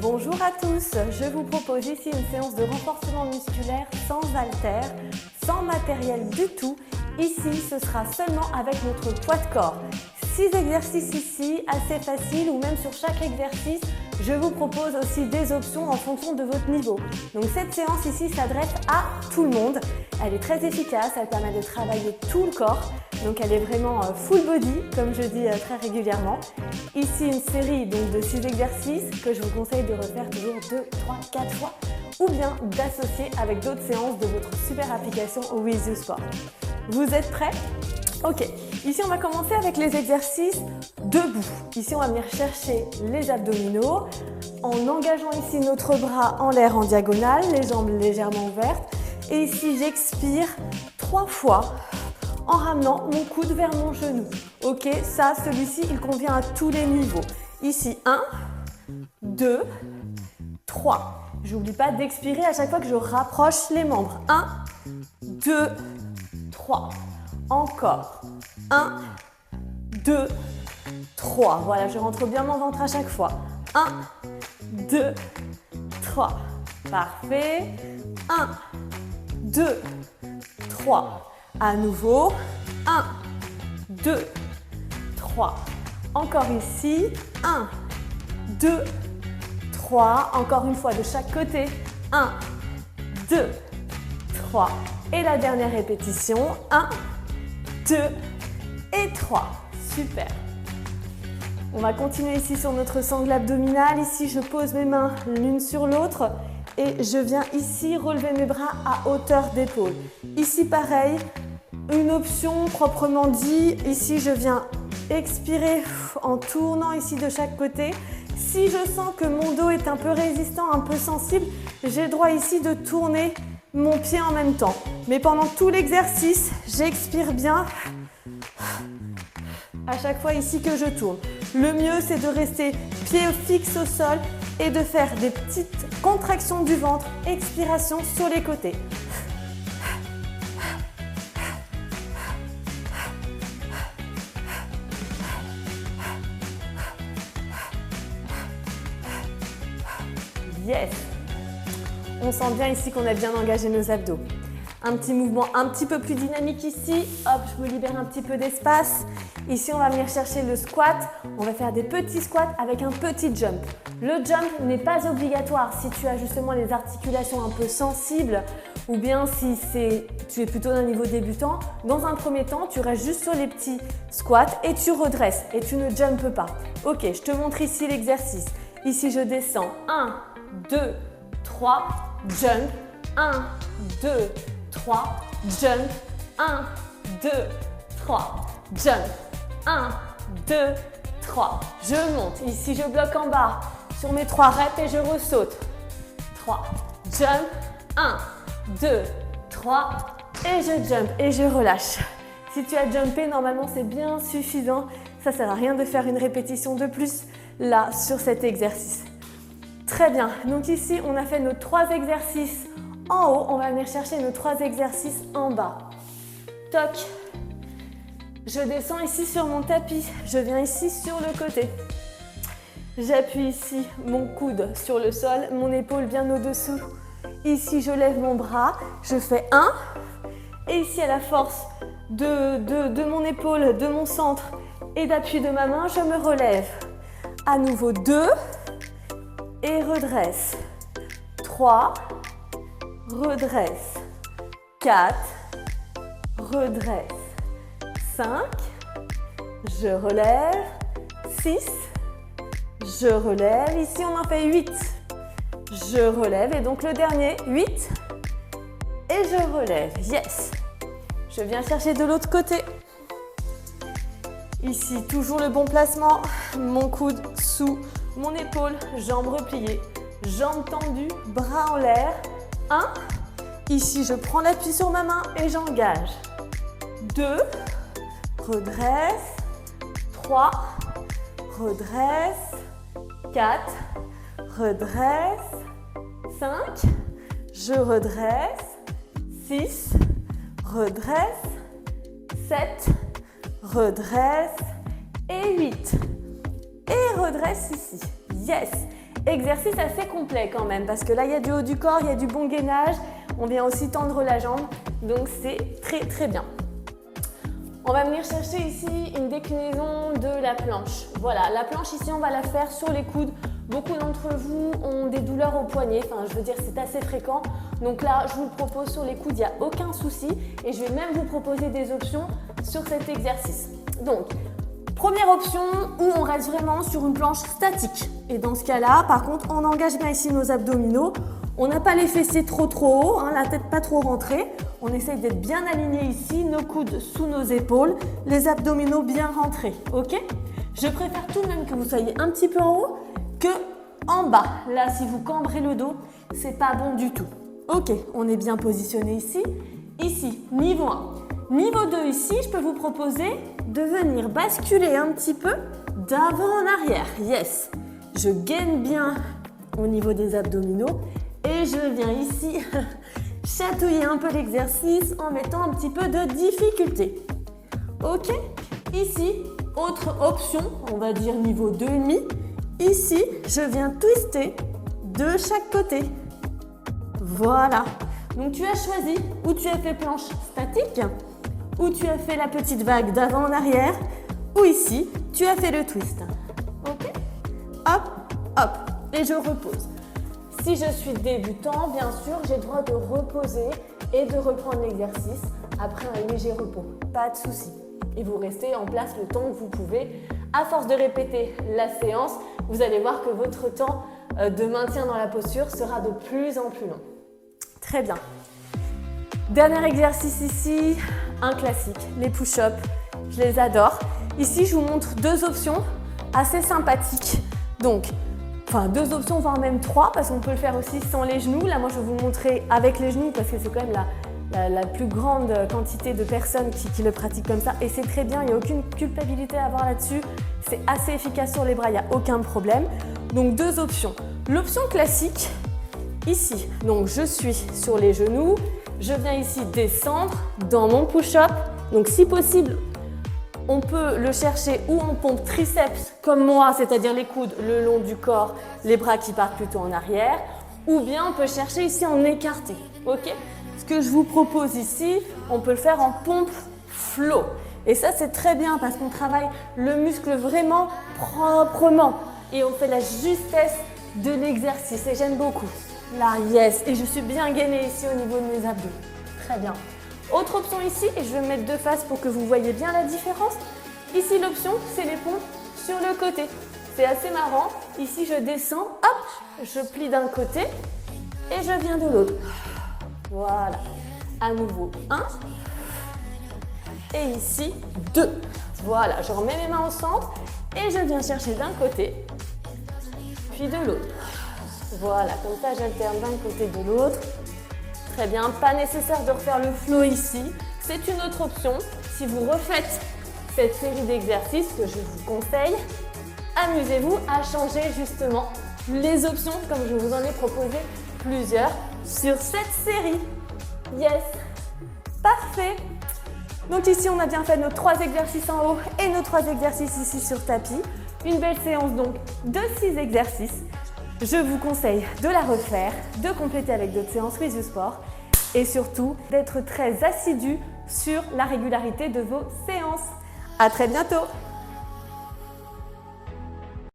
Bonjour à tous, je vous propose ici une séance de renforcement musculaire sans haltères, sans matériel du tout. Ici, ce sera seulement avec notre poids de corps. 6 exercices ici, assez faciles, ou même sur chaque exercice, je vous propose aussi des options en fonction de votre niveau. Donc cette séance ici s'adresse à tout le monde. Elle est très efficace, elle permet de travailler tout le corps. Donc elle est vraiment full body, comme je dis très régulièrement. Ici une série donc, de 6 exercices que je vous conseille de refaire toujours 2, 3, 4 fois, ou bien d'associer avec d'autres séances de votre super application With You Sport. Vous êtes prêts? Ok, ici on va commencer avec les exercices debout. Ici on va venir chercher les abdominaux en engageant ici notre bras en l'air en diagonale, les jambes légèrement ouvertes. Et ici j'expire 3 fois en ramenant mon coude vers mon genou. Ok, ça, celui-ci, il convient à tous les niveaux. Ici, 1, 2, 3. J'oublie pas d'expirer à chaque fois que je rapproche les membres. 1, 2, 3. Encore. 1, 2, 3. Voilà, je rentre bien mon ventre à chaque fois. 1, 2, 3. Parfait. 1, 2, 3. À nouveau. 1, 2, 3. Encore ici. 1, 2, 3. Encore une fois de chaque côté. 1, 2, 3. Et la dernière répétition. 1, 2 et 3. Super. On va continuer ici sur notre sangle abdominale. Ici, je pose mes mains l'une sur l'autre et je viens ici relever mes bras à hauteur d'épaule. Ici, pareil, une option proprement dit. Ici, je viens expirer en tournant ici de chaque côté. Si je sens que mon dos est un peu résistant, un peu sensible, j'ai le droit ici de tourner mon pied en même temps. Mais pendant tout l'exercice, j'expire bien à chaque fois ici que je tourne. Le mieux, c'est de rester pied fixe au sol et de faire des petites contractions du ventre, expiration sur les côtés. Yes! On sent bien ici qu'on a bien engagé nos abdos. Un petit mouvement un petit peu plus dynamique ici. Hop, je me libère un petit peu d'espace. Ici, on va venir chercher le squat. On va faire des petits squats avec un petit jump. Le jump n'est pas obligatoire si tu as justement les articulations un peu sensibles ou bien si tu es plutôt d'un niveau débutant. Dans un premier temps, tu restes juste sur les petits squats et tu redresses et tu ne jumpes pas. Ok, je te montre ici l'exercice. Ici, je descends. 1, 2, 3, jump. 1, 2, 3, jump. 1, 2, 3, jump. 1, 2, 3. Je monte. Ici, je bloque en bas sur mes 3 reps et je ressaute. 3, jump. 1, 2, 3 et je jump et je relâche. Si tu as jumpé, normalement, c'est bien suffisant. Ça ne sert à rien de faire une répétition de plus là sur cet exercice. Très bien. Donc ici, on a fait nos 3 exercices en haut. On va venir chercher nos 3 exercices en bas. Toc. Je descends ici sur mon tapis. Je viens ici sur le côté. J'appuie ici mon coude sur le sol, mon épaule bien au-dessous. Ici, je lève mon bras. Je fais 1. Et ici, à la force de mon épaule, de mon centre et d'appui de ma main, je me relève. À nouveau 2 et redresse. 3, redresse. 4, redresse. 5, je relève. 6, je relève. Ici, on en fait 8. Je relève et donc le dernier, 8. Et je relève. Yes! Je viens chercher de l'autre côté. Ici, toujours le bon placement. Mon coude sous mon épaule, jambes repliées, jambes tendues, bras en l'air. 1. Ici, je prends l'appui sur ma main et j'engage. 2. Redresse. 3. Redresse. 4. Redresse. 5. Je redresse. 6. Redresse. 7. Redresse. Et 8. Et redresse ici. Yes. Exercice assez complet quand même, parce que là, il y a du haut du corps, il y a du bon gainage. On vient aussi tendre la jambe, donc c'est très très bien. On va venir chercher ici une déclinaison de la planche. Voilà, la planche ici, on va la faire sur les coudes. Beaucoup d'entre vous ont des douleurs au poignet, enfin je veux dire c'est assez fréquent. Donc là, je vous le propose sur les coudes, il n'y a aucun souci. Et je vais même vous proposer des options sur cet exercice. Donc, première option où on reste vraiment sur une planche statique. Et dans ce cas-là, par contre, on engage bien ici nos abdominaux. On n'a pas les fessiers trop haut, hein, la tête pas trop rentrée. On essaye d'être bien aligné ici, nos coudes sous nos épaules, les abdominaux bien rentrés, ok? Je préfère tout de même que vous soyez un petit peu en haut que en bas. Là, si vous cambrez le dos, c'est pas bon du tout. Ok, on est bien positionné ici. Ici, niveau 1. Niveau 2, ici, je peux vous proposer de venir basculer un petit peu d'avant en arrière. Yes, je gaine bien au niveau des abdominaux. Et je viens ici chatouiller un peu l'exercice en mettant un petit peu de difficulté. Ok? Ici, autre option, on va dire niveau 2,5. Ici, je viens twister de chaque côté. Voilà. Donc tu as choisi où tu as fait planche statique, où tu as fait la petite vague d'avant en arrière, ou ici, tu as fait le twist. Ok? Hop, hop. Et je repose. Si je suis débutant, bien sûr, j'ai le droit de reposer et de reprendre l'exercice après un léger repos. Pas de souci. Et vous restez en place le temps que vous pouvez. À force de répéter la séance, vous allez voir que votre temps de maintien dans la posture sera de plus en plus long. Très bien. Dernier exercice ici, un classique, les push-ups. Je les adore. Ici, je vous montre deux options assez sympathiques. Donc, enfin, deux options, voire même trois, parce qu'on peut le faire aussi sans les genoux. Là, moi, je vais vous montrer avec les genoux, parce que c'est quand même la plus grande quantité de personnes qui le pratiquent comme ça. Et c'est très bien, il n'y a aucune culpabilité à avoir là-dessus. C'est assez efficace sur les bras, il n'y a aucun problème. Donc, deux options. L'option classique, ici. Donc, je suis sur les genoux. Je viens ici descendre dans mon push-up. Donc, si possible, on peut le chercher ou en pompe triceps comme moi, c'est-à-dire les coudes le long du corps, les bras qui partent plutôt en arrière, ou bien on peut chercher ici en écarté. Ok? Ce que je vous propose ici, on peut le faire en pompe flow. Et ça, c'est très bien parce qu'on travaille le muscle vraiment proprement et on fait la justesse de l'exercice. Et j'aime beaucoup. Là, yes. Et je suis bien gainée ici au niveau de mes abdos. Très bien. Autre option ici, et je vais me mettre de face pour que vous voyez bien la différence. Ici, l'option, c'est les pompes sur le côté. C'est assez marrant. Ici, je descends, hop, je plie d'un côté et je viens de l'autre. Voilà. À nouveau, 1. Et ici, 2. Voilà, je remets mes mains au centre et je viens chercher d'un côté, puis de l'autre. Voilà, comme ça, j'alterne d'un côté de l'autre. Très bien, pas nécessaire de refaire le flow ici. C'est une autre option. Si vous refaites cette série d'exercices que je vous conseille, amusez-vous à changer justement les options comme je vous en ai proposé plusieurs sur cette série. Yes, parfait. Donc ici, on a bien fait nos 3 exercices en haut et nos 3 exercices ici sur tapis. Une belle séance donc de 6 exercices. Je vous conseille de la refaire, de compléter avec d'autres séances With You Sport et surtout d'être très assidu sur la régularité de vos séances. À très bientôt!